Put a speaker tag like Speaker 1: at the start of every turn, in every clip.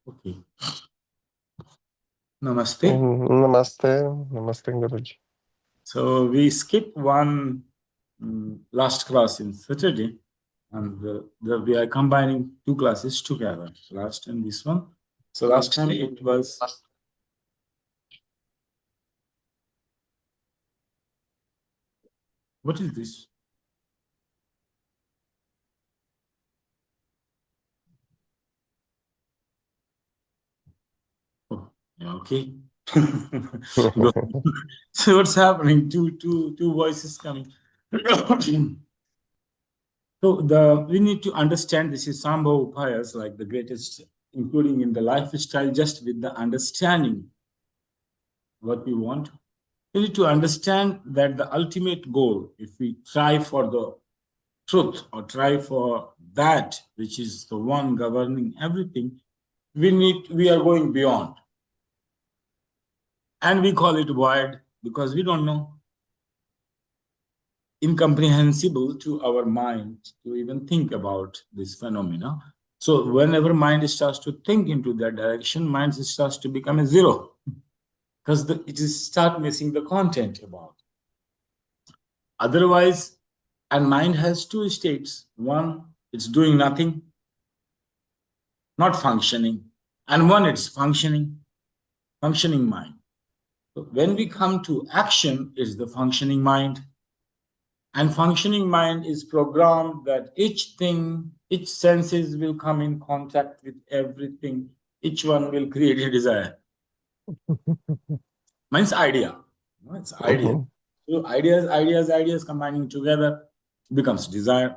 Speaker 1: Okay. Namaste.
Speaker 2: Namaste. Namaste, Guruji.
Speaker 1: So we skipped one last class in Saturday, and we are combining two classes together, last and this one. So last time it was what is this? Oh, yeah, okay. So what's happening? Two voices coming. So we need to understand this is Sambhava Upayas, like the greatest, including in the lifestyle, just with the understanding what we want. We need to understand that the ultimate goal, if we try for the truth or try for that which is the one governing everything, we are going beyond. And we call it void because we don't know. Incomprehensible to our mind to even think about this phenomena. So whenever mind starts to think into that direction, mind starts to become a zero because it is start missing the content about. Otherwise, and mind has two states. One, it's doing nothing, not functioning, and one, it's functioning mind. So when we come to action, it's the functioning mind. And functioning mind is programmed that each thing, each senses will come in contact with everything. Each one will create a desire. Means idea. It's idea. So ideas combining together becomes desire.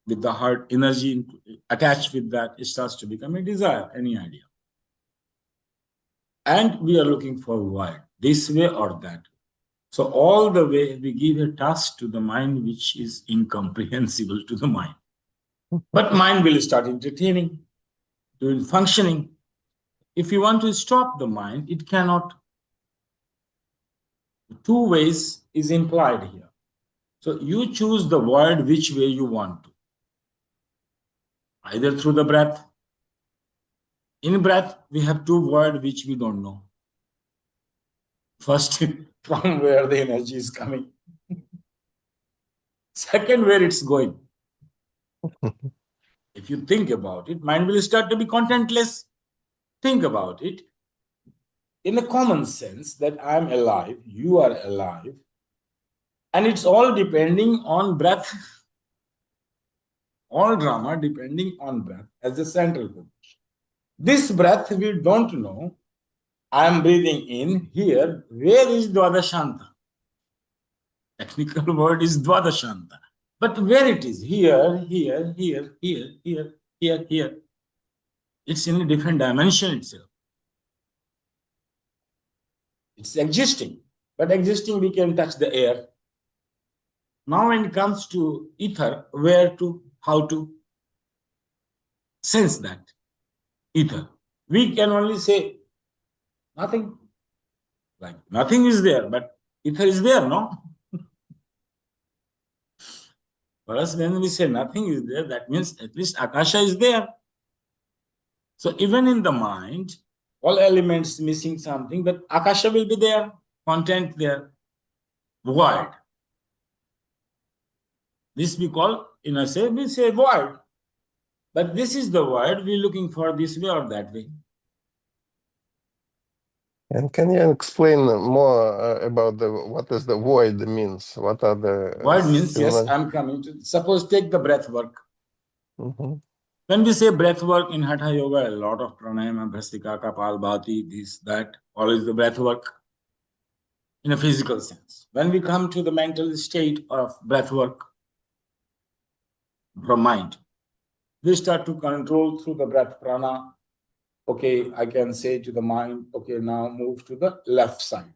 Speaker 1: With the heart energy attached with that, it starts to become a desire, any idea. And we are looking for why, this way or that. So all the way we give a task to the mind which is incomprehensible to the mind. But mind will start entertaining, doing functioning. If you want to stop the mind, it cannot. Two ways is implied here. So you choose the word which way you want to. Either through the breath. In breath, we have two words which we don't know. First, from where the energy is coming. Second, where it's going. If you think about it, mind will start to be contentless. Think about it. In a common sense that I'm alive, you are alive, and it's all depending on breath. All drama depending on breath as the central position. This breath we don't know. I'm breathing in here. Where is Dvadashanta? Technical word is Dvadashanta. But where it is? Here. It's in a different dimension itself. It's existing. But existing, we can touch the air. Now when it comes to ether, where to, how to sense that ether? We can only say nothing. Like nothing is there, but ether is there, no? For us, when we say nothing is there, that means at least Akasha is there. So even in the mind, all elements missing something, but Akasha will be there, content there, void. This we call, we say void. But this is the void we're looking for this way or that way.
Speaker 2: And can you explain more about what is the void means? What are the
Speaker 1: Void means, yes, I'm coming to, suppose take the breath work. When we say breath work in Hatha Yoga, a lot of pranayama, bhastika, kapalbhati, this, that, all is the breath work in a physical sense. When we come to the mental state of breath work from mind, we start to control through the breath prana. Okay, I can say to the mind, okay, now move to the left side.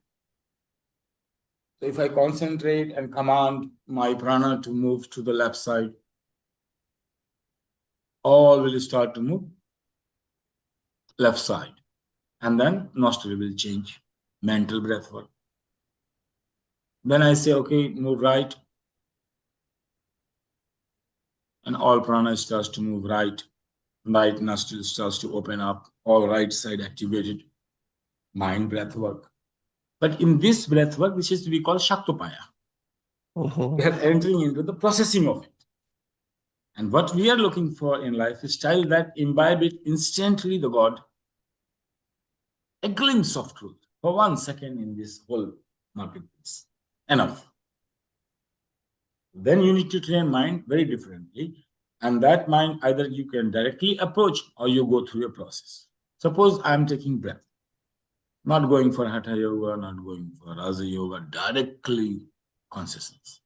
Speaker 1: So if I concentrate and command my prana to move to the left side, all will start to move left side. And then nostril will change, mental breath work. Then I say, okay, move right. And all prana starts to move right. Right nostril starts to open up. all right side activated, mind breath work. But in this breath work, this is we call Shaktopaya. We are entering into the processing of it. And what we are looking for in lifestyle, that imbibe it instantly, the God, a glimpse of truth for 1 second in this whole marketplace. Enough. Then you need to train mind very differently. And that mind, either you can directly approach or you go through a process. Suppose I'm taking breath, not going for Hatha Yoga, not going for Raja Yoga, directly consciousness.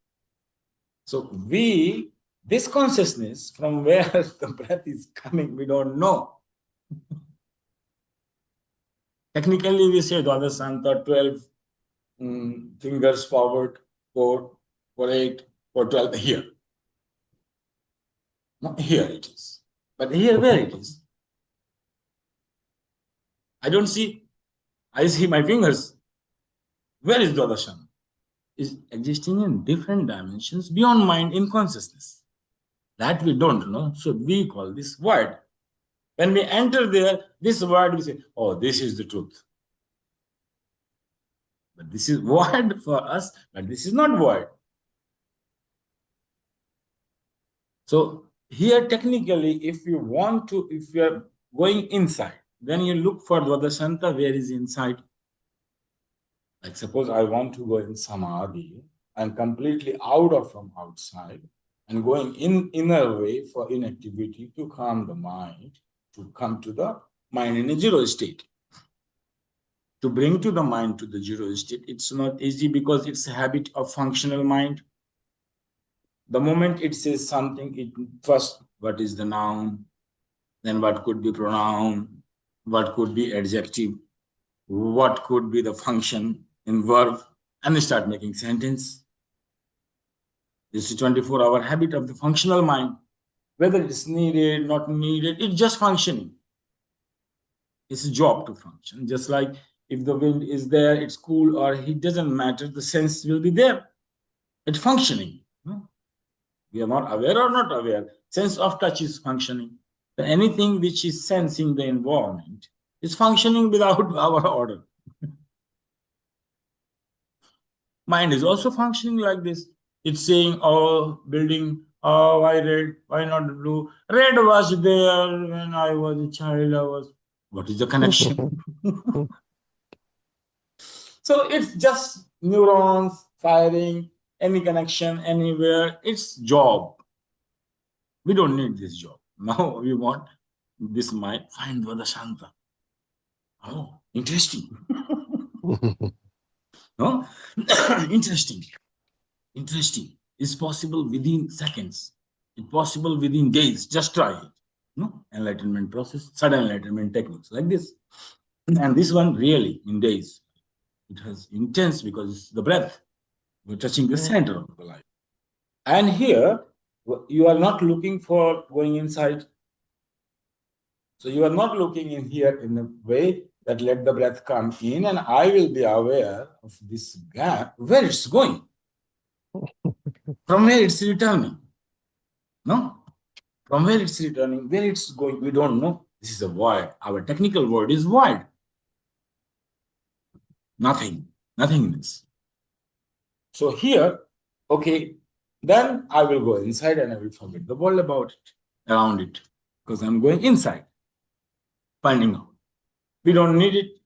Speaker 1: So this consciousness, from where the breath is coming, we don't know. Technically, we say Dwadasanta, 12 fingers forward, 4, 8, 12, here. No, here it is. But here, where it is? I don't see. I see my fingers. Where is Dwadasana? Is existing in different dimensions beyond mind in consciousness. That we don't know. So we call this void. When we enter there, this word we say, oh, this is the truth. But this is void for us, but this is not void. So here, technically, if you are going inside, then you look for Dwadasanta, where is inside. Like suppose I want to go in Samadhi and completely out of from outside and going in inner way for inactivity to calm the mind, to come to the mind in a zero state. To bring to the mind to the zero state, it's not easy because it's a habit of functional mind. The moment it says something, it first, what is the noun? Then what could be pronoun? What could be adjective? What could be the function in verb? And they start making sentence. This is 24-hour habit of the functional mind. Whether it's needed, not needed, it's just functioning. It's a job to function. Just like if the wind is there, it's cool or heat, doesn't matter, the sense will be there. It's functioning. We are not aware or not aware. Sense of touch is functioning. But anything which is sensing the environment is functioning without our order. Mind is also functioning like this. It's saying, oh, building, oh, why red? Why not blue? Red was there when I was a child. What is the connection? So it's just neurons firing, any connection anywhere. It's job. We don't need this job. Now we want this mind, find Dwadasanta. Oh, interesting. No? Interesting. Interesting. It's possible within seconds. It's possible within days. Just try it. No? Enlightenment process, sudden enlightenment techniques like this. And this one really in days. It has intense because it's the breath. We're touching the center of the life. And here, you are not looking for going inside. So you are not looking in here in a way that let the breath come in and I will be aware of this gap, where it's going. From where it's returning. No? From where it's returning, where it's going, we don't know. This is a void. Our technical word is void. Nothing. Nothingness. So here, okay, then I will go inside and I will forget the world about it, around it, because I'm going inside, finding out. We don't need it.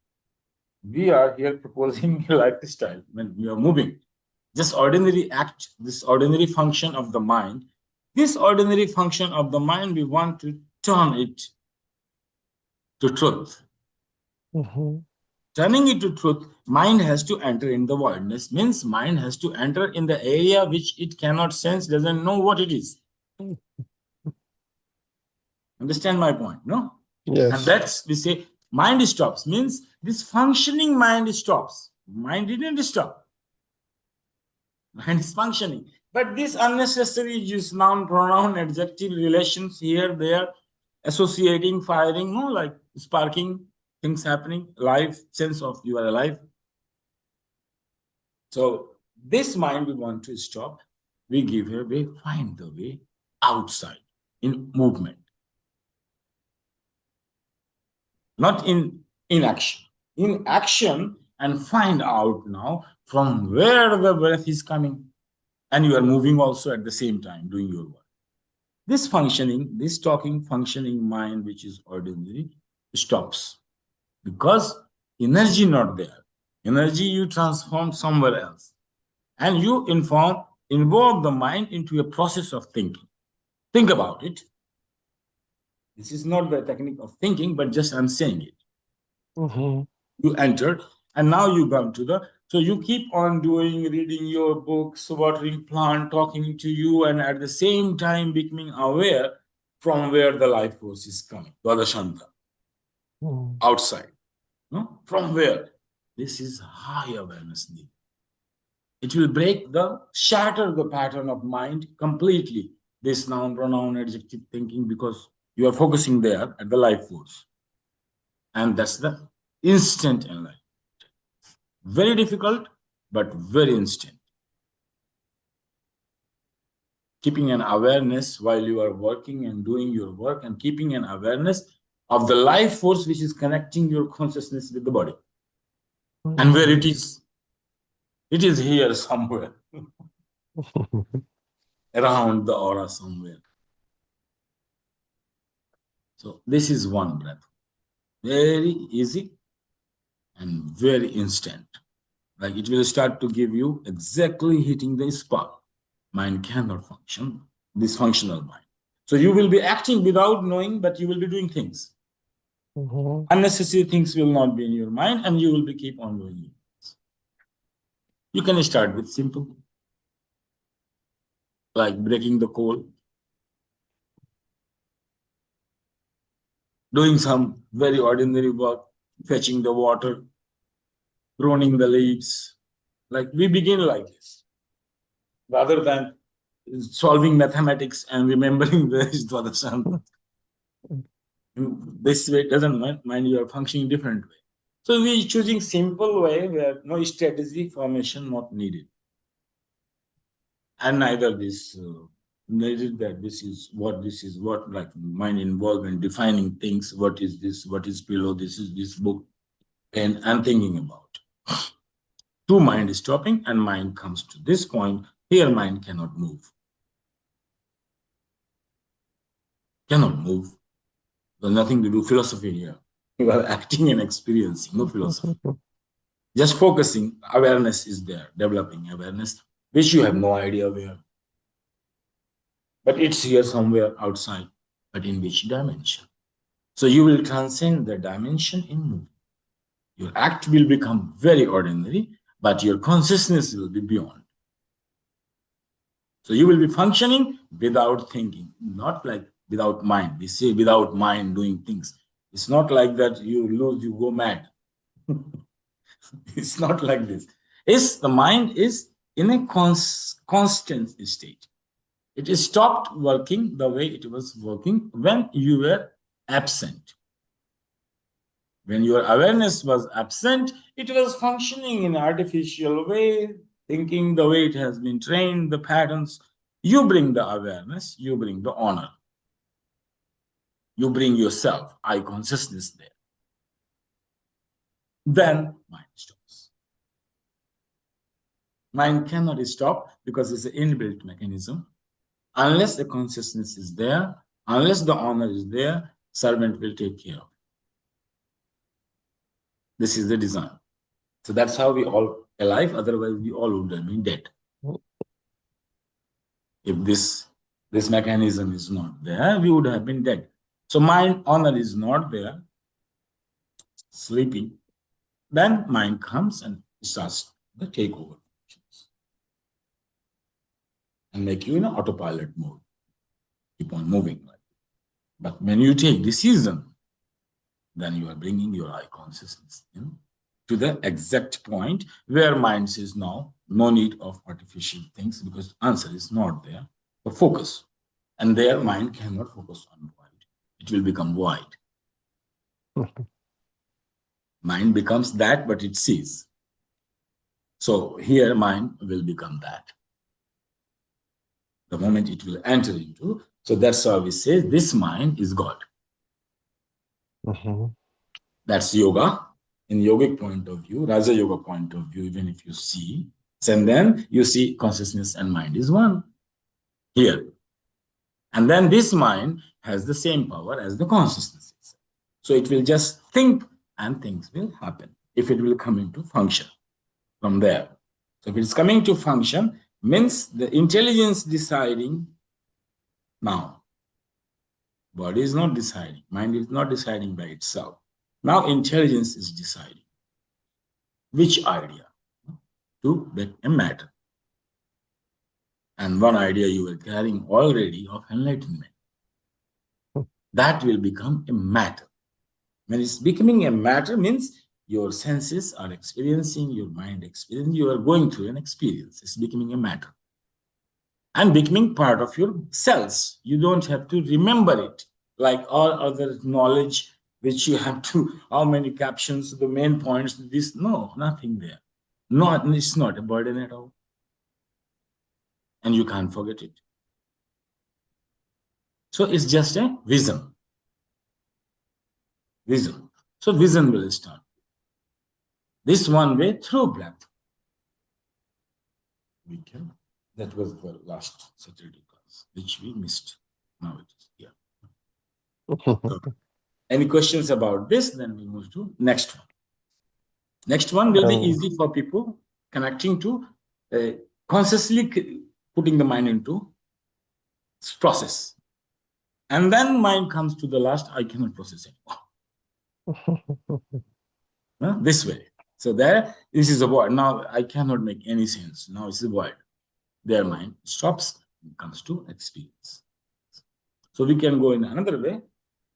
Speaker 1: We are here proposing a lifestyle when we are moving. This ordinary act, this ordinary function of the mind, this ordinary function of the mind, we want to turn it to truth. Turning it to truth, mind has to enter in the voidness, means mind has to enter in the area which it cannot sense, doesn't know what it is. Understand my point, no?
Speaker 2: Yes.
Speaker 1: And that's, we say, mind stops, means this functioning mind stops. Mind didn't stop. Mind is functioning. But this unnecessary use, noun, pronoun, adjective relations here, there, associating, firing, no, like sparking, things happening, life, sense of you are alive. So this mind we want to stop. We give a way, find the way outside in movement. not in inaction. In action, and find out now from where the breath is coming. And you are moving also at the same time, doing your work. This functioning, this talking, functioning mind, which is ordinary, stops because energy not there. Energy you transform somewhere else, and you involve the mind into a process of thinking. Think about it. This is not the technique of thinking, but just I'm saying it. You entered, and now you come to the. So you keep on doing, reading your books, watering plant, talking to you, and at the same time becoming aware from where the life force is coming, Shanta, outside. No? From where? This is high awareness need. It will shatter the pattern of mind completely. This noun, pronoun, adjective thinking, because you are focusing there at the life force. And that's the instant enlightenment. Very difficult, but very instant. Keeping an awareness while you are working and doing your work, and keeping an awareness of the life force which is connecting your consciousness with the body. And where it is here somewhere, around the aura somewhere. So this is one breath. Very easy and very instant. Like it will start to give you exactly hitting the spot. Mind cannot function, dysfunctional mind. So you will be acting without knowing, but you will be doing things. Unnecessary things will not be in your mind, and you will be keep on doing it. You can start with simple, like breaking the coal, doing some very ordinary work, fetching the water, pruning the leaves. Like we begin like this, rather than solving mathematics and remembering where is the sun. This way doesn't mind you are functioning different way. So we are choosing simple way where no strategy formation not needed. And neither this needed that this is what, like mind involved in defining things. What is this? What is below? This is this book. And I'm thinking about. To mind is stopping, and mind comes to this point. Here mind cannot move. Cannot move. There's nothing to do philosophy here. You are acting and experiencing, no philosophy. Just focusing, awareness is there, developing awareness, which you have no idea where. But it's here somewhere outside, but in which dimension? So you will transcend the dimension in movement. Your act will become very ordinary, but your consciousness will be beyond. So you will be functioning without thinking, not like without mind. We say without mind doing things. It's not like that you lose, you go mad. It's not like this. The mind is in a constant state. It is stopped working the way it was working when you were absent. When your awareness was absent, it was functioning in an artificial way, thinking the way it has been trained, the patterns. You bring the awareness, you bring the honor. You bring yourself, I consciousness there. Then mind stops. Mind cannot stop because it's an inbuilt mechanism. Unless the consciousness is there, unless the honor is there, servant will take care of it. This is the design. So that's how we all alive, otherwise we all would have been dead. If this mechanism is not there, we would have been dead. So mind honor is not there, sleeping. Then mind comes and starts the takeover functions and make you in autopilot mode. Keep on moving. But when you take decision, then you are bringing your I consciousness to the exact point where mind says no need of artificial things, because answer is not there. But focus. And there mind cannot focus on void. It will become void. Mind becomes that, but it sees. So here mind will become that. The moment it will enter into, so that's how we say this mind is God. That's yoga. In yogic point of view, Raja Yoga point of view, even if you see, and then you see consciousness and mind is one here. And then this mind has the same power as the consciousness itself. So it will just think and things will happen if it will come into function from there. So if it's coming to function, means the intelligence deciding now. Body is not deciding. Mind is not deciding by itself. Now intelligence is deciding which idea to make a matter. And one idea you were carrying already of enlightenment. That will become a matter. When it's becoming a matter means your senses are experiencing, your mind experiencing, you are going through an experience. It's becoming a matter. And becoming part of your cells. You don't have to remember it like all other knowledge which you have to, how many captions, the main points, this, no, nothing there. It's not a burden at all. And you can't forget it. So it's just a vision. Vision. So vision will start. This one way through breath. We can. That was the last Saturday class, which we missed. Now it is here. So, any questions about this? Then we move to next one. Next one will be easy for people connecting to consciously putting the mind into process. And then mind comes to the last, I cannot process it. This way. So there, this is a void. Now I cannot make any sense. Now it's a void. Their mind stops and comes to experience. So we can go in another way,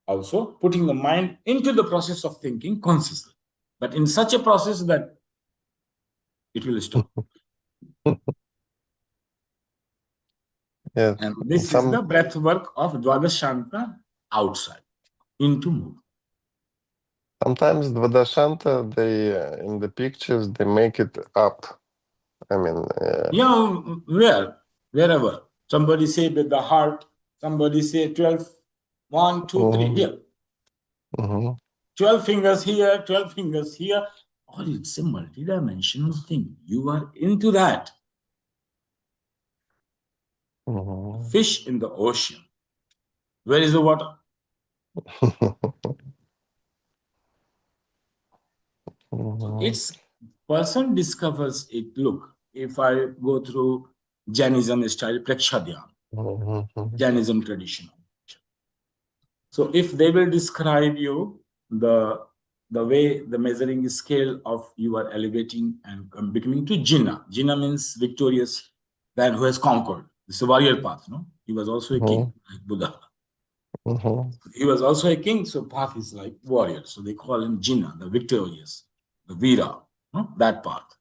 Speaker 1: also putting the mind into the process of thinking consciously, but in such a process that it will stop.
Speaker 2: Yes.
Speaker 1: And this is the breath work of Dvadashanta outside, into move.
Speaker 2: Sometimes Dvadashanta, they in the pictures, they make it up. I mean,
Speaker 1: wherever. Somebody say with the heart, somebody say 12, 1, 2, 3, here. 12 fingers here, 12 fingers here. Oh, it's a multi-dimensional thing. You are into that. Fish in the ocean. Where is the water? So it's person discovers it. Look, if I go through Jainism style Prakshadhyana, Jainism tradition. So if they will describe you the way the measuring scale of you are elevating and becoming to Jina. Jina means victorious, man who has conquered. It's a warrior path, no? He was also a king, like Buddha. He was also a king, so path is like warrior. So they call him Jina, the victorious, the Vira, no? That path.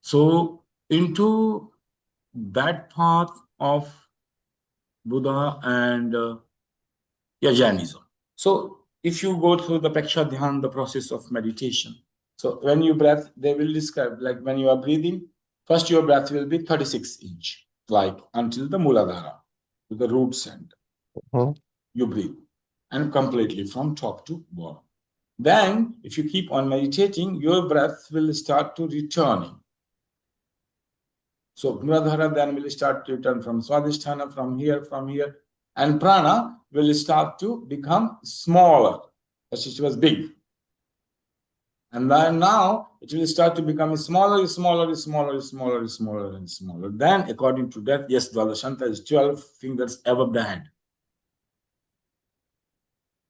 Speaker 1: So into that path of Buddha and Jainism. So if you go through the Prakshadhyana, the process of meditation, so when you breath, they will describe, like when you are breathing, first your breath will be 36 inch, like until the Muladhara, to the root center. You breathe, and completely from top to bottom. Then, if you keep on meditating, your breath will start to returning. So Muladhara then will start to return from Swadhisthana, from here, and prana will start to become smaller, as it was big. And then now it will start to become smaller. Then, according to that, yes, Dvadashanta is 12 fingers above the head.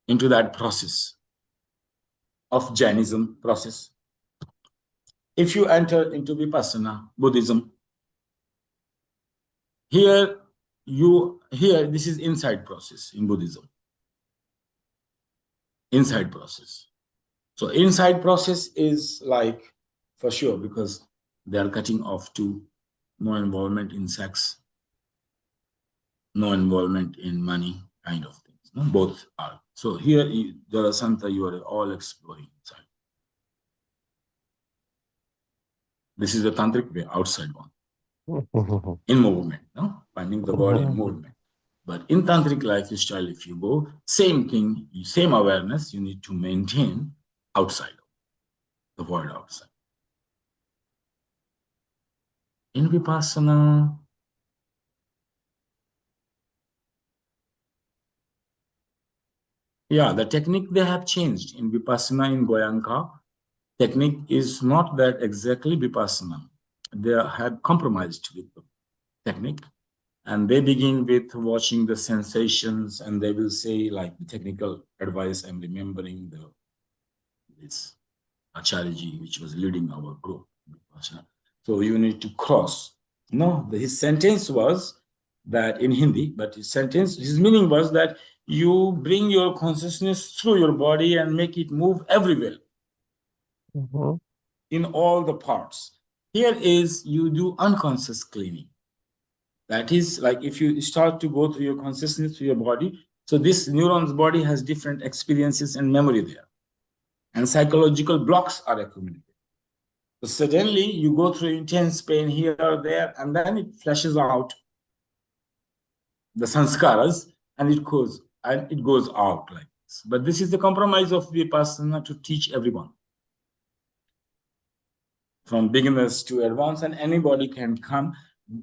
Speaker 1: Into that process of Jainism process. If you enter into Vipassana, Buddhism, here this is inside process in Buddhism. Inside process. So inside process is like, for sure, because they are cutting off to no involvement in sex, no involvement in money, kind of things. No? Both are. So here, Dvadashanta, you are all exploring inside. This is the tantric way, outside one. In movement, no? Finding the God in movement. But in tantric lifestyle, if you go, same thing, same awareness you need to maintain outside, the world outside. In Vipassana, yeah, the technique they have changed. In Vipassana, in Goyanka, technique is not that exactly Vipassana. They have compromised with the technique. And they begin with watching the sensations, and they will say, like the technical advice, I'm remembering this Acharyaji, which was leading our group. So you need to cross. No, his sentence was that in Hindi, but his meaning was that you bring your consciousness through your body and make it move everywhere in all the parts. Here is you do unconscious cleaning. That is like if you start to go through your consciousness through your body. So this neuron's body has different experiences and memory there. And psychological blocks are accumulated. So suddenly you go through intense pain here or there, and then it flashes out the sanskaras, and it goes out like this. But this is the compromise of Vipassana to teach everyone, from beginners to advanced, and anybody can come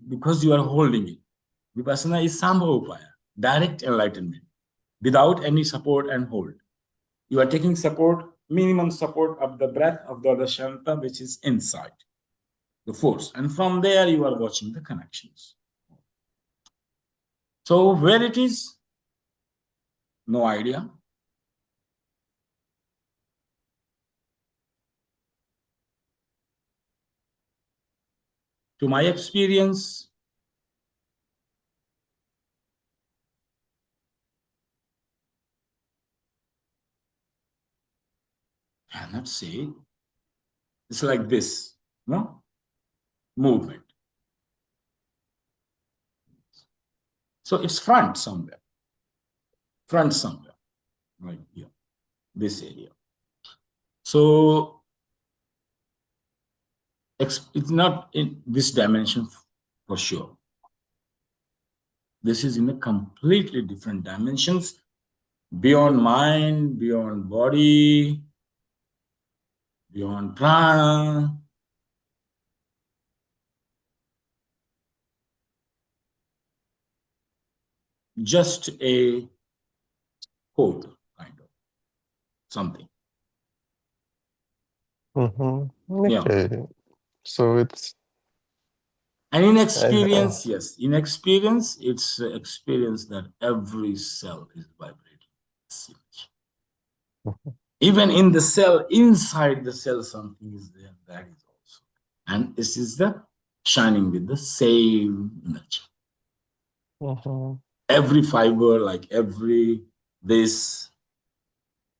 Speaker 1: because you are holding it. Vipassana is Sambhavopaya, direct enlightenment, without any support and hold. You are taking support, minimum support of the breath of the Adashanta, which is inside the force. And from there, you are watching the connections. So where it is, no idea. To my experience, I cannot say. It's like this, no? Movement. So it's front somewhere, like here, this area. So it's not in this dimension for sure. This is in a completely different dimensions, beyond mind, beyond body, beyond prana. Just a code, kind of something.
Speaker 2: Okay.
Speaker 1: Yeah.
Speaker 2: So it's.
Speaker 1: And in experience, yes, in experience, it's experience that every cell is vibrating. Even in the cell, inside the cell, something is there. That is also. And this is the shining with the same energy. Every fiber, like every this,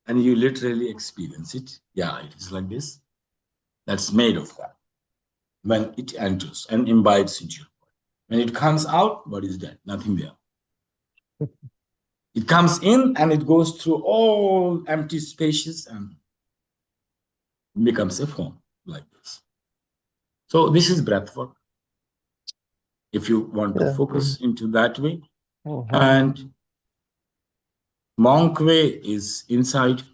Speaker 1: and you literally experience it. Yeah, it is like this. That's made of that. When it enters and imbibes into your body. When it comes out, body is dead, nothing there. It comes in and it goes through all empty spaces and becomes a form like this. So this is breath work. If you want to focus into that way. And monk way is inside.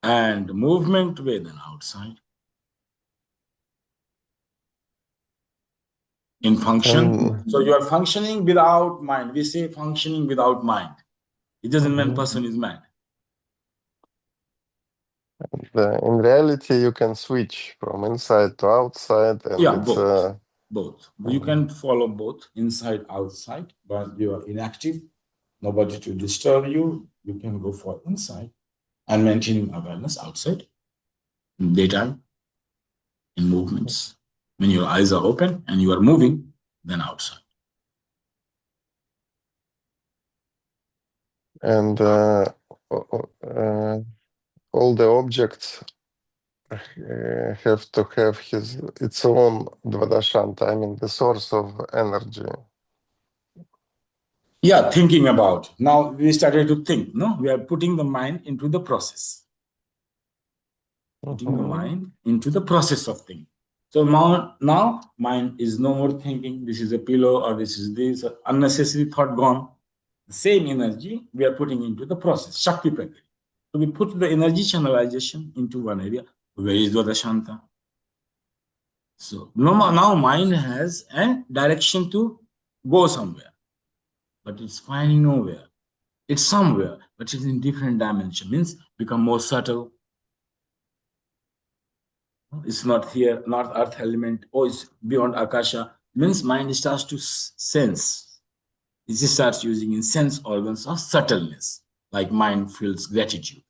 Speaker 1: And movement way then outside. In function. So you are functioning without mind. We say functioning without mind. It doesn't mean person is mad.
Speaker 2: In reality, you can switch from inside to outside, and
Speaker 1: yeah,
Speaker 2: it's
Speaker 1: both. You can follow both inside, outside, but you are inactive, nobody to disturb you. You can go for inside and maintaining awareness outside, in daytime, in movements. When your eyes are open and you are moving, then outside.
Speaker 2: And all the objects have to have its own Dvadashanta, I mean the source of energy.
Speaker 1: Yeah, thinking about. Now we started to think, no? We are putting the mind into the process. Putting the mind into the process of thinking. So now mind is no more thinking, this is a pillow or this is this, unnecessary thought gone. The same energy we are putting into the process, Shakti Prakriti. So we put the energy channelization into one area. Where is Dvadashanta? So now mind has a direction to go somewhere, but it's finding nowhere. It's somewhere, but it's in different dimension, means become more subtle. It's not here, not earth element, or it's beyond Akasha, means mind starts to sense. It starts using in sense organs of subtleness, like mind feels gratitude.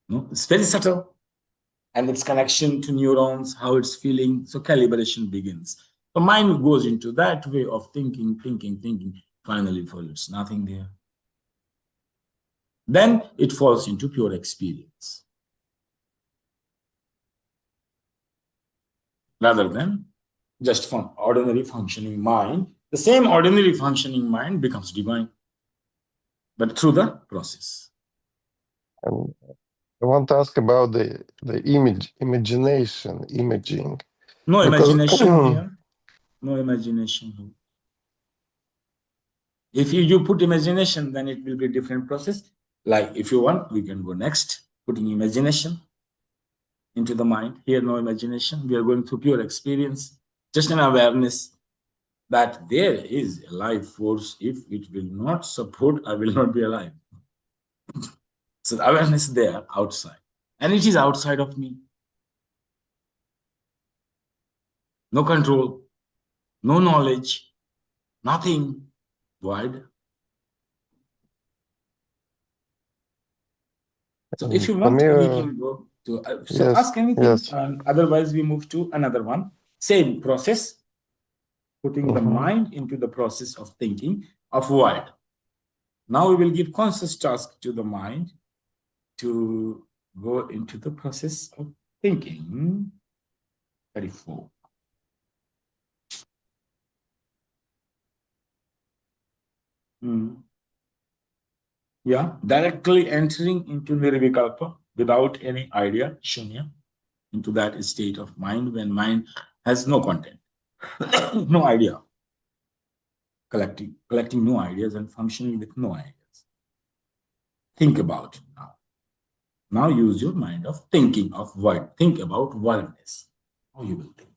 Speaker 1: No? It's very subtle. And its connection to neurons, how it's feeling. So calibration begins. The mind goes into that way of thinking. Finally, for it's nothing there. Then it falls into pure experience. Rather than just from ordinary functioning mind, the same ordinary functioning mind becomes divine, but through the process.
Speaker 2: And I want to ask about the imaging.
Speaker 1: No
Speaker 2: Because
Speaker 1: imagination here. No imagination here. If you put imagination, then it will be a different process. Like if you want, we can go next, putting imagination into the mind. Here, no imagination. We are going through pure experience, just an awareness that there is a life force. If it will not support, I will not be alive. So the awareness there outside, and it is outside of me. No control, no knowledge, nothing. Void. So if you want, we can go to, so
Speaker 2: yes,
Speaker 1: ask anything,
Speaker 2: yes.
Speaker 1: and otherwise we move to another one. Same process, putting the mind into the process of thinking of void. Now we will give conscious task to the mind to go into the process of thinking. 34. Yeah, directly entering into nirvikalpa without any idea, shunya, into that state of mind when mind has no content, no idea, collecting no ideas and functioning with no ideas. Think about it now. Now use your mind of thinking of void. Think about voidness. How you will think.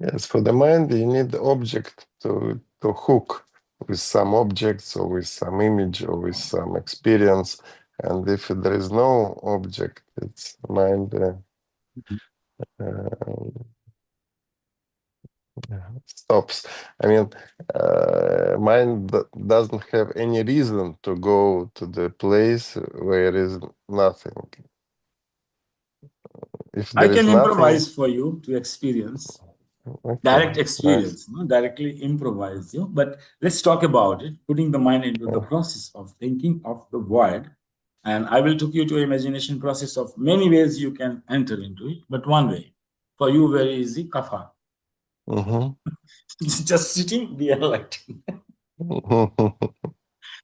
Speaker 2: Yes, for the mind, you need the object to hook with some objects or with some image or with some experience. And if there is no object, it's mind stops. I mean, mind doesn't have any reason to go to the place where there is nothing. If
Speaker 1: I
Speaker 2: there
Speaker 1: can
Speaker 2: is nothing,
Speaker 1: improvise for you to experience.
Speaker 2: okay,
Speaker 1: Direct
Speaker 2: nice.
Speaker 1: experience, no? Directly improvise you. But let's talk about it, putting the mind into the
Speaker 2: Yeah.
Speaker 1: process of thinking of the void. And I will take you to imagination process of many ways you can enter into it, but one way. For you, very easy, kapha. Just sitting, be enlightened.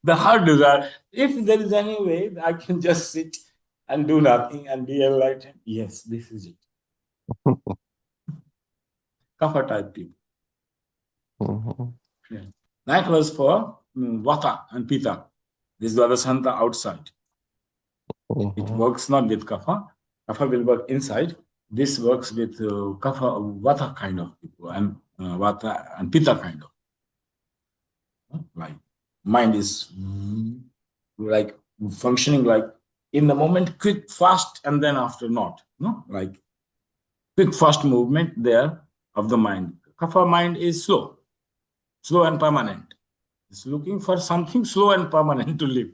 Speaker 1: The hard desire, if there is any way I can just sit and do nothing and be enlightened, yes, this is it. Kapha type people. Yeah. That was for Vata and Pitta. This is Dvadashanta outside. It works not with Kapha. Kapha will work inside. This works with Kapha, Vata kind of people, and Vata and Pitta kind of. Like mind is like functioning like in the moment, quick, fast, and then after not. No, like quick, fast movement there of the mind. Kapha mind is slow and permanent. It's looking for something slow and permanent to live.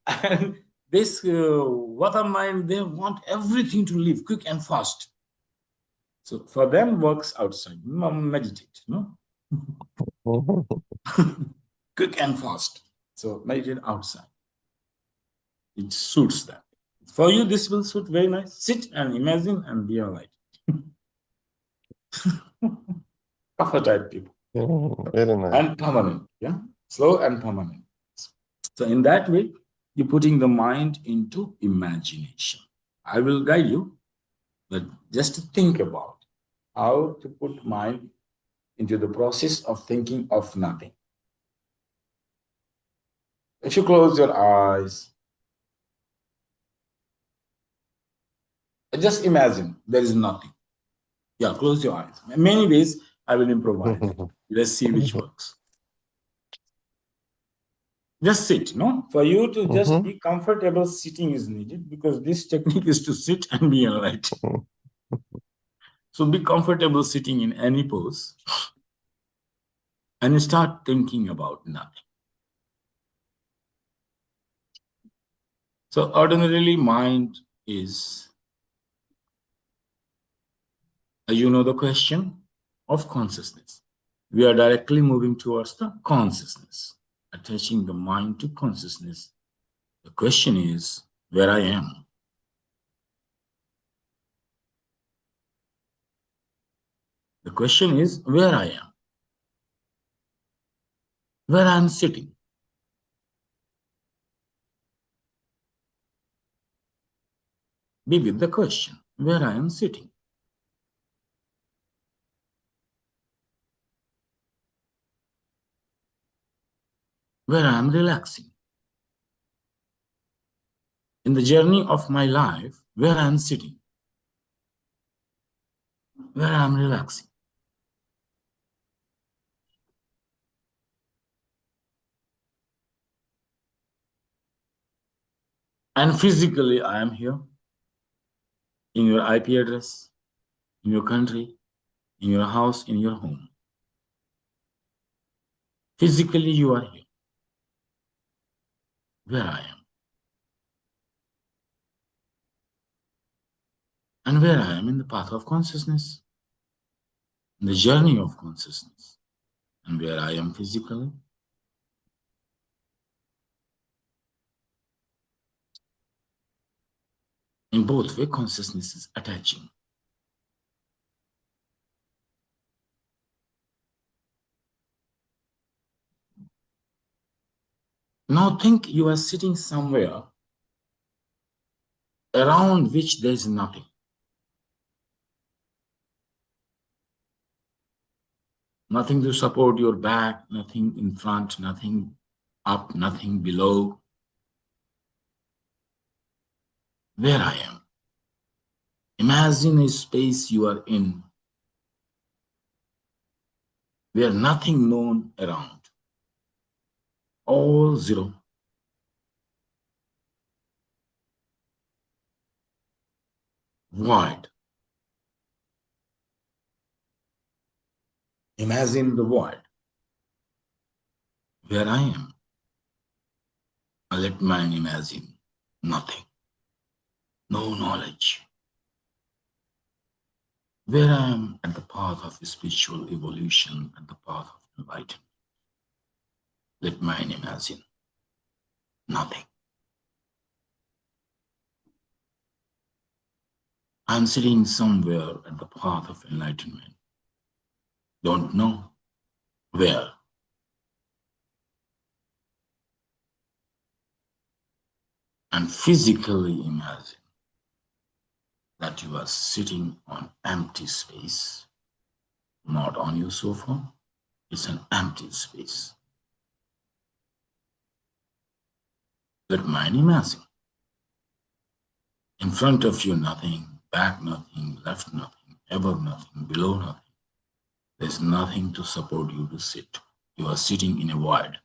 Speaker 1: And this water mind, they want everything to live quick and fast. So for them, works outside. Meditate, no? Quick and fast. So meditate outside. It suits them. For you, this will suit very nice. Sit and imagine and be alright. Kapha type people.
Speaker 2: Very nice.
Speaker 1: And permanent, yeah? Slow and permanent. So in that way, you're putting the mind into imagination. I will guide you. But just think about how to put mind into the process of thinking of nothing. If you close your eyes, just imagine there is nothing. Yeah, close your eyes. In many ways, I will improvise. Let's see which works. Just sit, no? For you to just be comfortable, sitting is needed because this technique is to sit and be enlightened. So be comfortable sitting in any pose and start thinking about nothing. So ordinarily, mind is, you know, the question of consciousness. We are directly moving towards the consciousness, attaching the mind to consciousness. The question is where I am. The question is where I am, where I am sitting. Be with the question where I am sitting, where I am relaxing. In the journey of my life, where I am sitting, where I am relaxing. And physically, I am here in your IP address, in your country, in your house, in your home. Physically, you are here, where I am, and where I am in the path of consciousness, in the journey of consciousness, and where I am physically. In both ways, consciousness is attaching. Now think you are sitting somewhere around which there is nothing. Nothing to support your back, nothing in front, nothing up, nothing below. Where I am. Imagine a space you are in where nothing known around. All zero. Void. Imagine the void. Where I am. I let mind imagine nothing. No knowledge. Where I am at the path of spiritual evolution, at the path of enlightenment. Let mind imagine nothing. I'm sitting somewhere at the path of enlightenment. Don't know where. And physically imagine that you are sitting on empty space, not on your sofa. It's an empty space. Let mind imagine. In front of you, nothing, back nothing, left nothing, above nothing, below nothing. There's nothing to support you to sit. You are sitting in a void.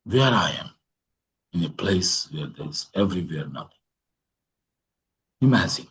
Speaker 1: Where I am, in a place where there's everywhere nothing. Imagine.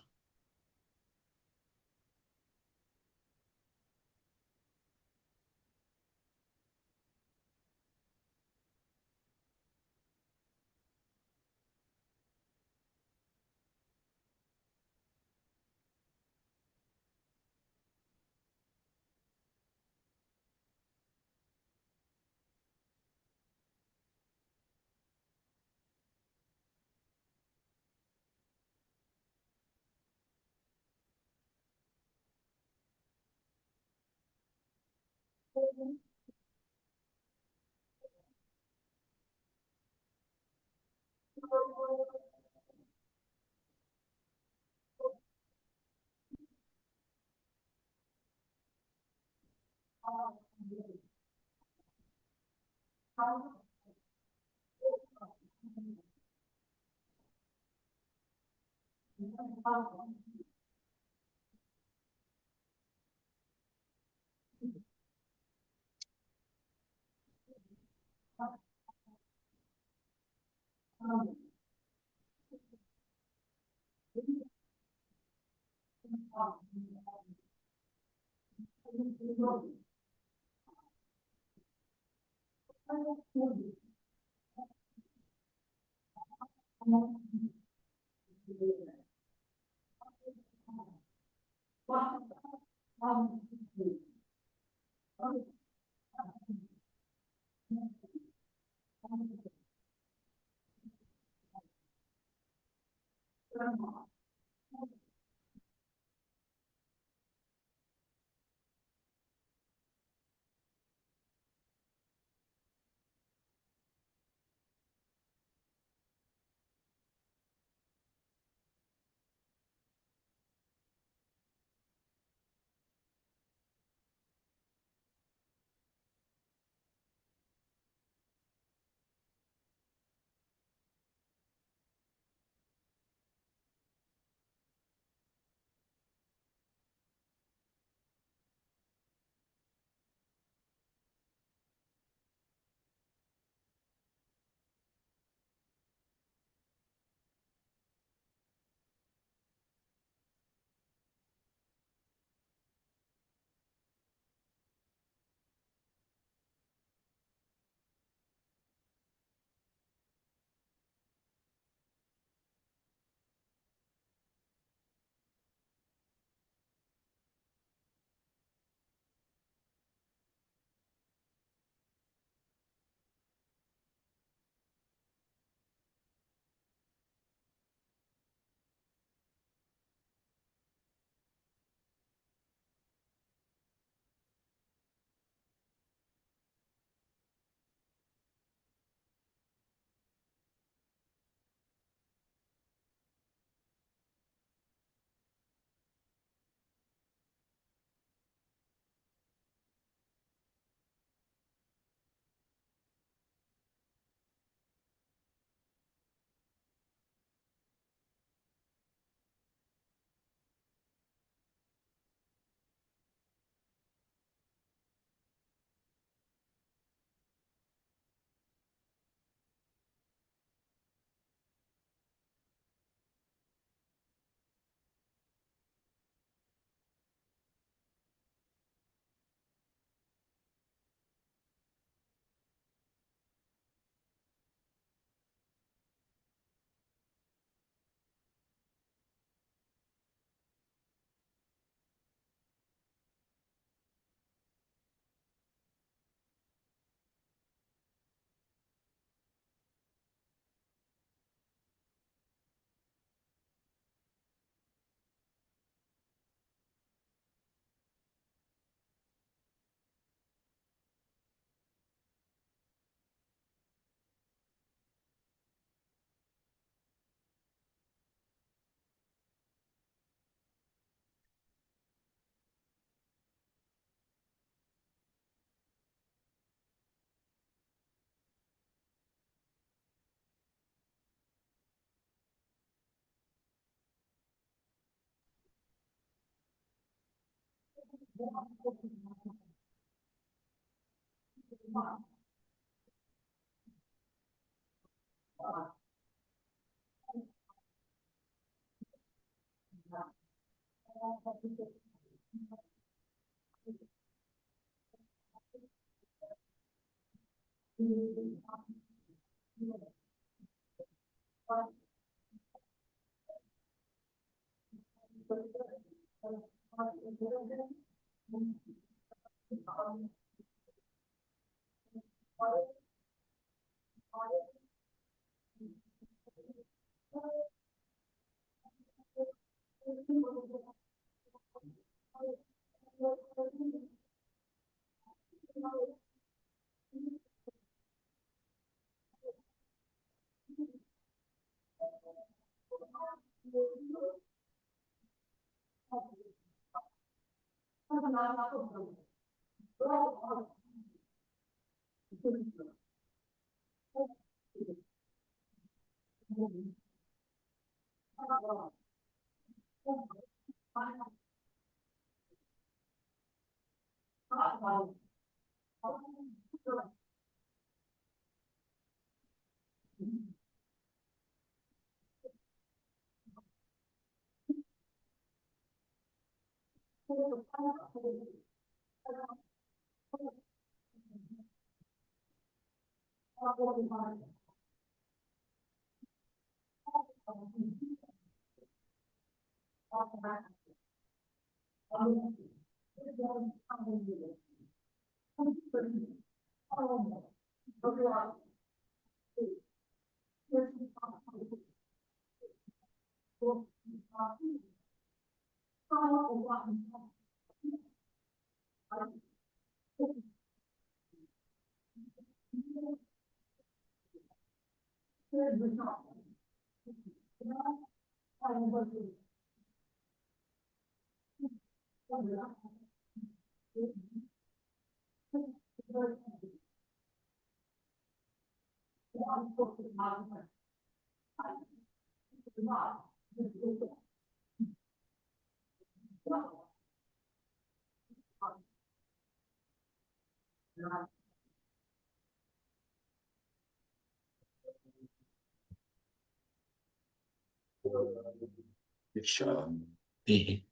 Speaker 1: Shanti,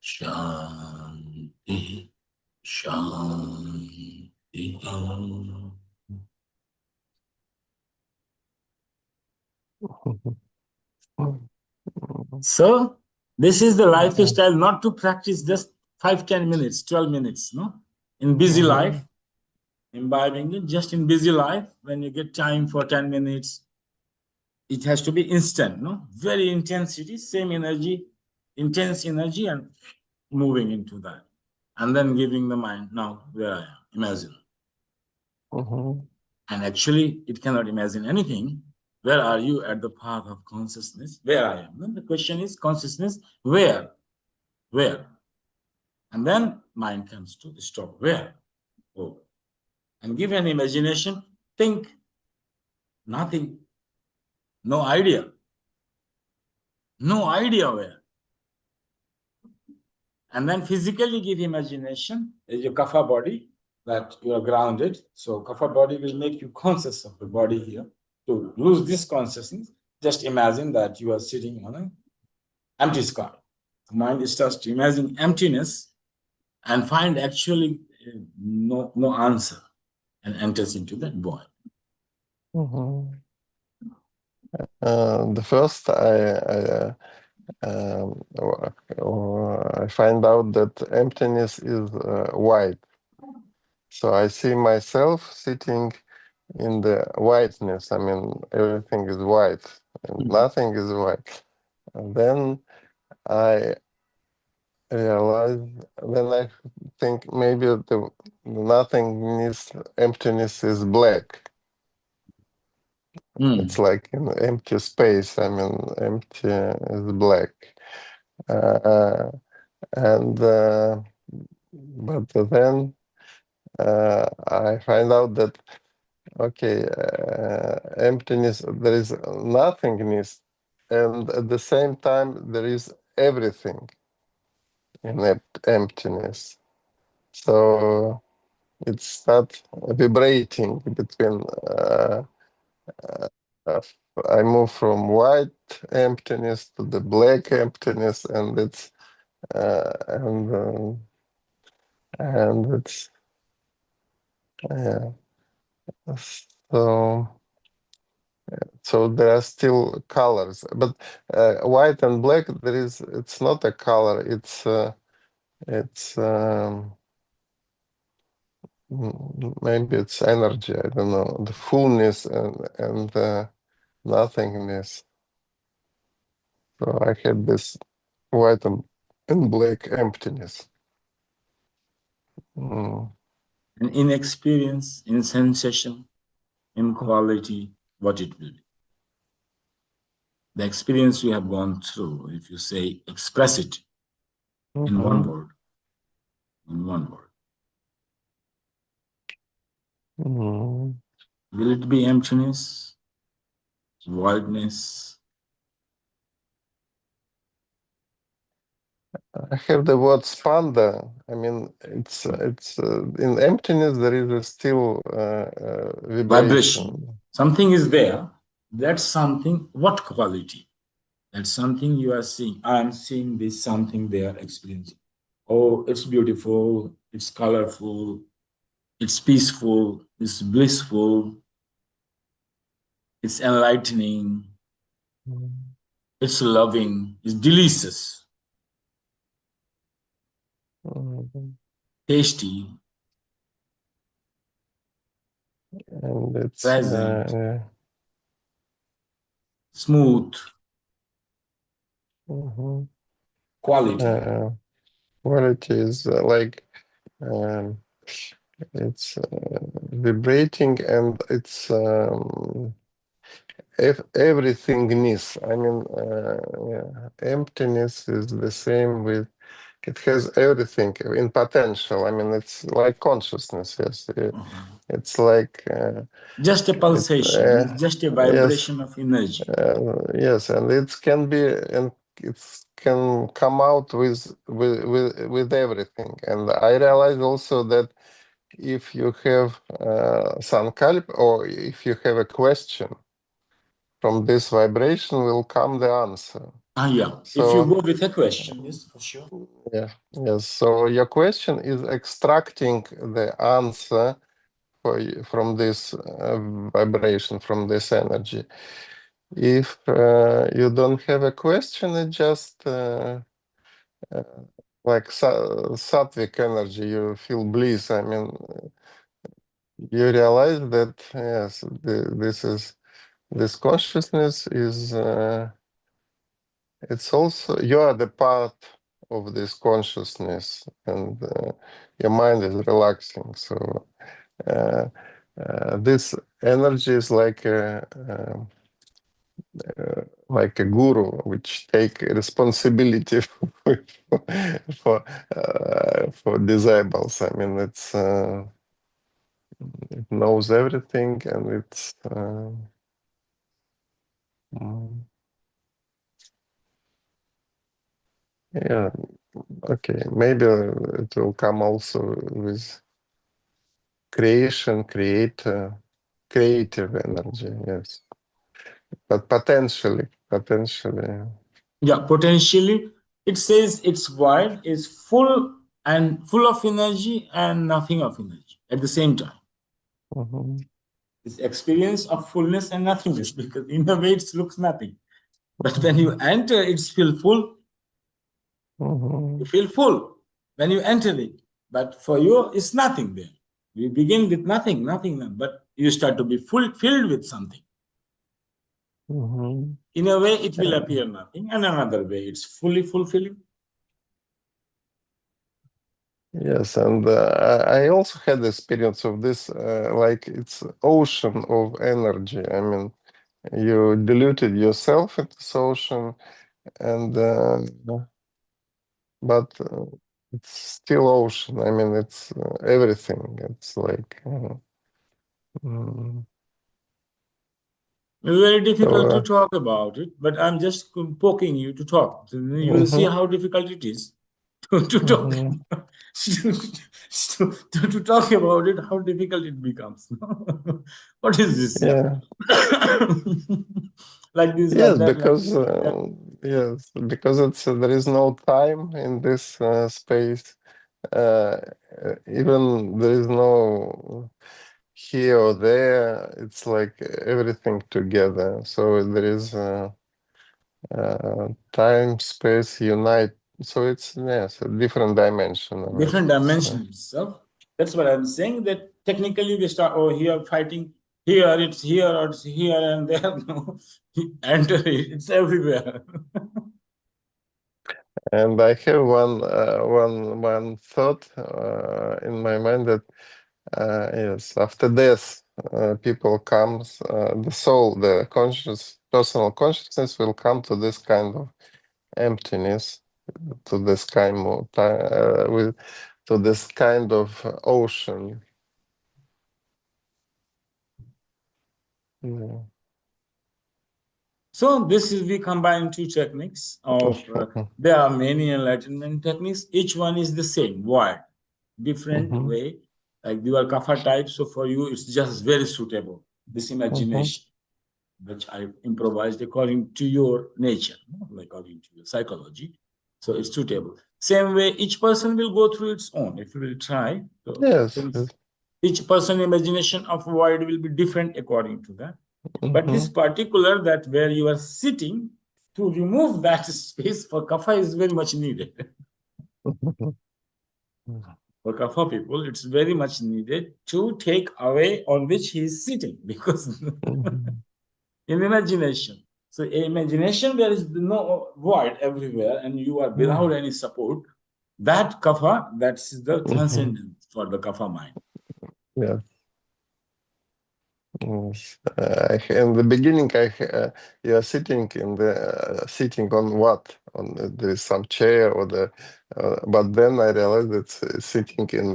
Speaker 1: Shanti, Shanti. So, this is the lifestyle, not to practice just 5-10 minutes, 12 minutes, no? In busy life, imbibing it, just in busy life, when you get time for 10 minutes, it has to be instant, no? Very intensity, same energy, intense energy, and moving into that. And then giving the mind, now, where I am, imagine. And actually, it cannot imagine anything. Where are you at the path of consciousness? Where I am. Then the question is, consciousness, where? Where? And then mind comes to stop. Where? Oh. And give an imagination, think, nothing, no idea. No idea where. And then physically give imagination, your kapha body, that you are grounded. So kapha body will make you conscious of the body here. To lose this consciousness, just imagine that you are sitting on an empty sky. The mind starts to imagine emptiness and find actually no answer and enters into that void.
Speaker 2: The first I find out that emptiness is white. So I see myself sitting in the whiteness. I mean, everything is white and nothing is white. And then I realize, then I think maybe the nothingness, emptiness is black. It's like an empty space. I mean, empty is black. But then I find out that, okay, emptiness, there is nothingness, and at the same time, there is everything in emptiness. So it starts vibrating between, I move from white emptiness to the black emptiness, and it's, and it's, yeah. So there are still colors, but white and black, it's not a color, it's maybe it's energy, I don't know, the fullness and nothingness. So I had this white and black emptiness.
Speaker 1: And in experience, in sensation, in quality, what it will be. the experience you have gone through, if you say, express it in one word, in one word, will it be emptiness, voidness?
Speaker 2: I have the word spanda. I mean, it's in emptiness there is a still
Speaker 1: Vibration.
Speaker 2: vibration.
Speaker 1: Something is there. That's something. What quality? That's something you are seeing. I'm seeing this something they are experiencing. Oh, it's beautiful. It's colorful. It's peaceful. It's blissful. It's enlightening. It's loving. It's delicious. Tasty.
Speaker 2: And it's
Speaker 1: Pleasant. Smooth. Quality.
Speaker 2: quality is like um, it's vibrating, and it's everythingness. I mean, yeah, emptiness is the same with it has everything in potential. I mean, it's like consciousness. Yes, it's like
Speaker 1: Just a
Speaker 2: it.
Speaker 1: pulsation. It's just a
Speaker 2: Yes,
Speaker 1: vibration of energy.
Speaker 2: yes, and it can be and it can come out with everything. And I realize also that if you have sankalp, or if you have a question, from this vibration will come the answer.
Speaker 1: Yeah. If you
Speaker 2: So
Speaker 1: go with a question, yes, for sure.
Speaker 2: yeah, yes. So your question is extracting the answer from this vibration, from this energy. If you don't have a question, it just uh, like sattvic energy. You feel bliss. I mean, you realize that yes, this consciousness is. It's also you are the part of this consciousness, and your mind is relaxing. So this energy is like a guru, which take responsibility for disables. I mean, it knows everything, and it's mm, yeah. Okay, maybe it will come also with creative energy, yes. But potentially.
Speaker 1: Yeah, potentially, it says its void is full and full of energy and nothing of energy at the same time.
Speaker 2: Mhm,
Speaker 1: This experience of fullness and nothingness, because in a way it looks nothing. But when you
Speaker 2: mhm,
Speaker 1: enter, it's feel full. You
Speaker 2: mhm,
Speaker 1: feel full when you enter it. But for you, it's nothing there. You begin with nothing, nothing, but you start to be filled with something.
Speaker 2: mhm.
Speaker 1: In a way, it will
Speaker 2: Yeah.
Speaker 1: appear nothing, and another way, it's fully fulfilling.
Speaker 2: Yes, and I also had the experience of this, like it's ocean of energy. I mean, you diluted yourself in this ocean, and but it's still ocean. I mean, it's everything. It's like mm,
Speaker 1: It's very
Speaker 2: so.
Speaker 1: difficult to talk about it, but I'm just poking you to talk. So you will see
Speaker 2: Mhm,
Speaker 1: how difficult it is to talk
Speaker 2: mhm.
Speaker 1: to talk about it, how difficult it becomes. What is this?
Speaker 2: Yeah.
Speaker 1: Like this, like
Speaker 2: Yes,
Speaker 1: that, like
Speaker 2: because
Speaker 1: this, like that.
Speaker 2: it's there is no time in this space. Uh, Even there is no here or there. It's like everything together. So there is time, space, unite. So it's yes, a different dimension of it.
Speaker 1: Different dimension itself. That's what I'm saying. That technically we start, oh, here fighting, here, or it's here and there. No, enter it, it's everywhere.
Speaker 2: And I have one thought in my mind that yes, after death, people comes, the soul, the conscious personal consciousness will come to this kind of emptiness, to this kind of to this kind of ocean. Yeah.
Speaker 1: So this is, we combine two techniques of, there are many enlightenment techniques. Each one is the same, word, different way. Like you are kapha type, so for you it's just very suitable. This imagination, which I improvised according to your nature, like according to your psychology. So it's suitable. Same way, each person will go through its own. If you will try, so
Speaker 2: Yes.
Speaker 1: each person imagination of void will be different according to that. But this particular, that where you are sitting, to remove that space for kapha is very much needed. For kapha people, it's very much needed to take away on which he is sitting, because in imagination. So imagination, there is no void everywhere, and you are without any support. That kapha, that's the transcendence for the kapha mind.
Speaker 2: Yeah. Yes. In the beginning, you are sitting in the sitting on what? On there is some chair or the, but then I realized it's sitting in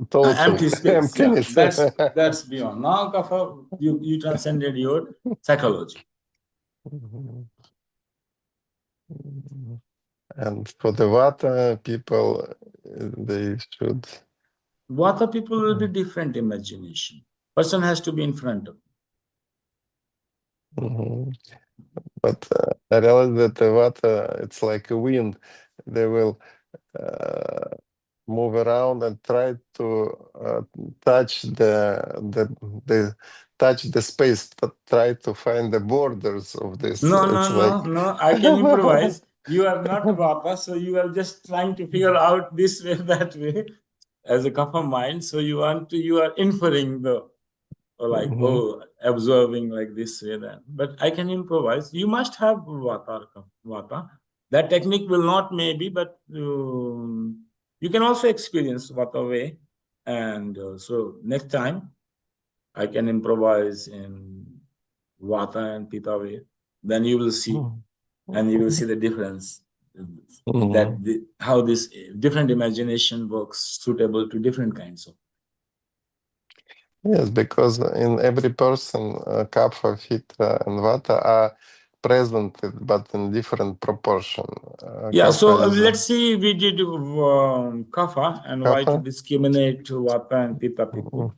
Speaker 2: total
Speaker 1: Empty space,
Speaker 2: emptiness.
Speaker 1: yeah, that's beyond. Now kapha, you transcended your psychology.
Speaker 2: And for the Vata people, they should.
Speaker 1: Vata people will be different imagination. Person has to be in front of.
Speaker 2: But I realized that the Vata, it's like a wind. They will move around and try to touch the touch the space, try to find the borders of this. It's like
Speaker 1: No. I can improvise. You are not Vata, so you are just trying to figure out this way, that way, as a kapha mind. So you are inferring the, or like, observing like this way, that. But I can improvise. You must have Vata. That technique will not maybe, but you can also experience Vata way. And so next time I can improvise in Vata and Pitta way. Then you will see, and you will see the difference, that how this different imagination works suitable to different kinds of.
Speaker 2: Yes, because in every person, Kapha, Pitta, and Vata are present, but in different proportion.
Speaker 1: Yeah, so
Speaker 2: Kapha is
Speaker 1: let's see, we did kapha, and why to
Speaker 2: Kapha.
Speaker 1: discriminate Vata and Pitta people.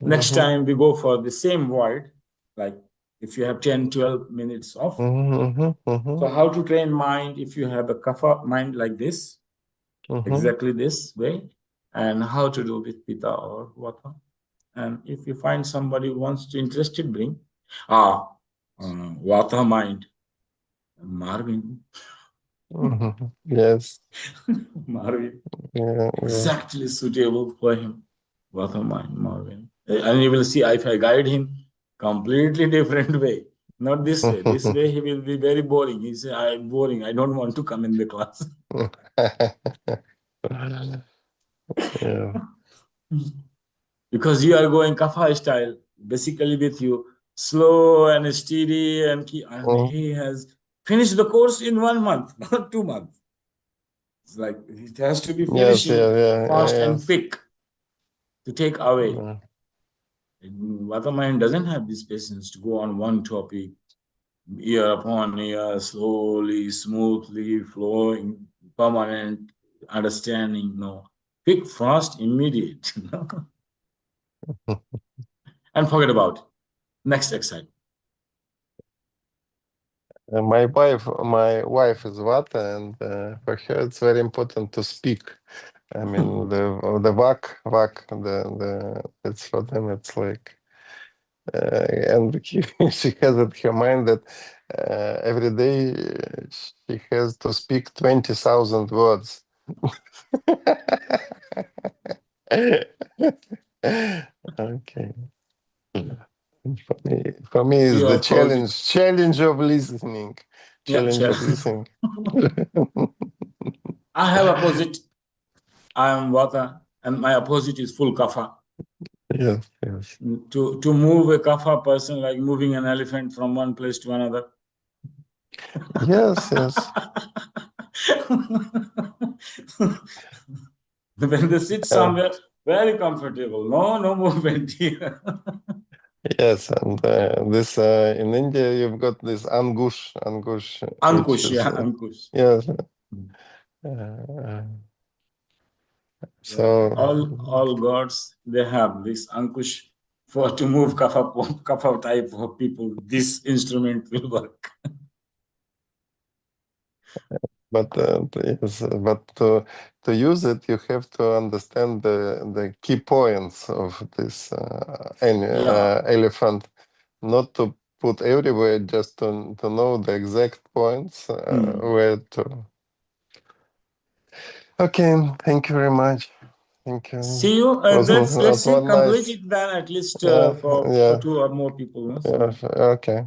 Speaker 1: Next time we go for the same word, like if you have 10, 12 minutes off. So how to train mind if you have a kapha mind like this, exactly this way, and how to do with Pitta or Vata. And if you find somebody who wants to interested, bring Vata mind, Marvin.
Speaker 2: Yes.
Speaker 1: Marvin.
Speaker 2: Yeah.
Speaker 1: Exactly suitable for him. Vata mind, Marvin. And you will see, if I guide him, completely different way. Not this way. This way he will be very boring. He say, I'm boring. I don't want to come in the class.
Speaker 2: Yeah.
Speaker 1: Because you are going kapha style, basically with you, slow and steady, and he has finished the course in 1 month, not 2 months. It's like it has to be
Speaker 2: Yes,
Speaker 1: finishing fast and
Speaker 2: yes.
Speaker 1: quick to take away. Vata mind doesn't have this patience to go on one topic, year upon year, slowly, smoothly flowing, permanent understanding. No, quick, fast, immediate. And forget about it. Next exercise.
Speaker 2: My wife is Vata, and for her it's very important to speak. I mean, the vak, it's for them. It's like, and she has in her mind that every day she has to speak 20,000 words. Okay. For me, is
Speaker 1: Your
Speaker 2: the
Speaker 1: opposite.
Speaker 2: challenge of listening.
Speaker 1: Yeah,
Speaker 2: Challenge of listening.
Speaker 1: I have opposite. I am Vata, and my opposite is full kapha.
Speaker 2: Yes, yes.
Speaker 1: To move a kapha person like moving an elephant from one place to another.
Speaker 2: Yes, yes.
Speaker 1: When they sit somewhere very comfortable, no movement here.
Speaker 2: Yes, and this in India you've got this Ankush, which
Speaker 1: Ankush,
Speaker 2: is
Speaker 1: yeah, Ankush.
Speaker 2: yes.
Speaker 1: Yeah,
Speaker 2: So
Speaker 1: all gods they have this Ankush for to move kapha type of people. This instrument will work.
Speaker 2: but yes, but to use it, you have to understand the key points of this
Speaker 1: Yeah.
Speaker 2: elephant, not to put everywhere, just to know the exact points where to. Okay, thank you very much. Thank you.
Speaker 1: See you.
Speaker 2: It
Speaker 1: Let's
Speaker 2: was
Speaker 1: see. Complete
Speaker 2: nice.
Speaker 1: it then at least
Speaker 2: Yeah,
Speaker 1: for
Speaker 2: yeah,
Speaker 1: 2 or more people. No?
Speaker 2: yeah. Okay.